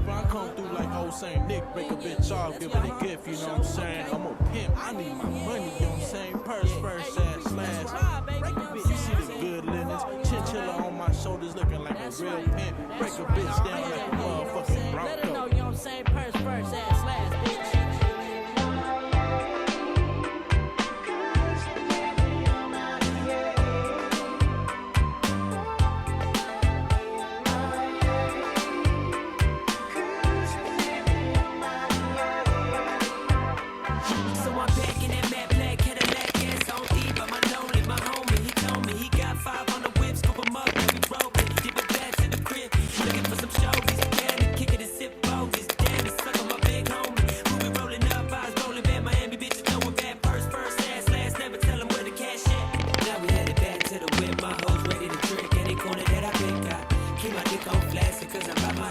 paper, I come through like old Saint Nick, break a bitch off, give it a gift, you know what I'm saying? I'm a pimp, I need my money, you know what I'm saying? Purse first, ass last. You see the good linens, chinchilla on my shoulders looking like a real pimp. Break a bitch down like a motherfucking Bronco. You know what I'm saying? Purse first, ass last, bitch.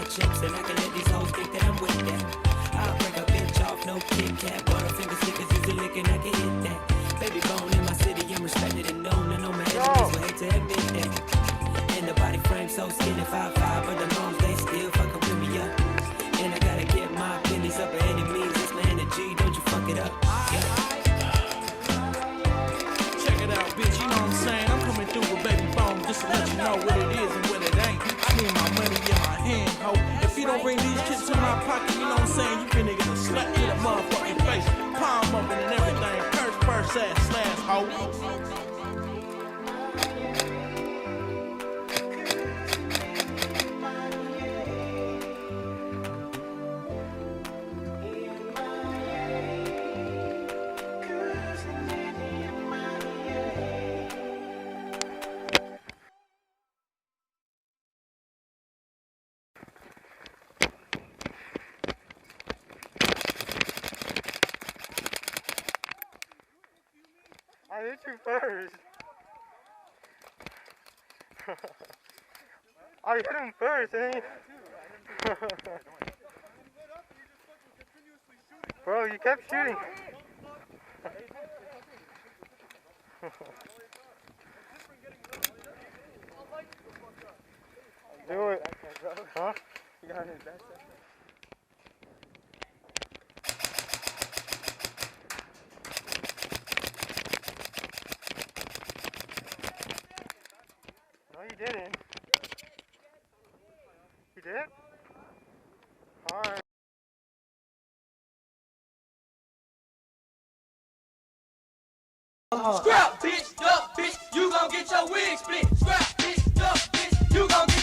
Chips and I can let these hoes think that I'm with that. I'll break a bitch off, no Kit Kat. Butterfinger stickers, use a lick and I can hit that. Baby bone in my city, I'm respected and known. I know my enemies will hate to admit that. And the body frame so skinny, 5'5", but the moms they still fucking with me up. And I gotta get my pennies up at any means. That's my energy, don't you fuck it up. Check it out, bitch, you know what I'm saying? I'm coming through with baby bone just to let you know what it is and what it ain't. I need my money in my hand, ho. If you don't bring these chips in my pocket, you know what I'm saying? You finna get a slap to the motherfucking face, palm up and everything. First ass slash, ho. I hit you first. I hit him first, eh? Bro, you kept shooting. Do it. Huh? You got it. That's it. No, you didn't. You did? Alright. Scrap, bitch, duck, bitch, you gon' get your wig split. Scrap, bitch, duck, bitch, you gon' get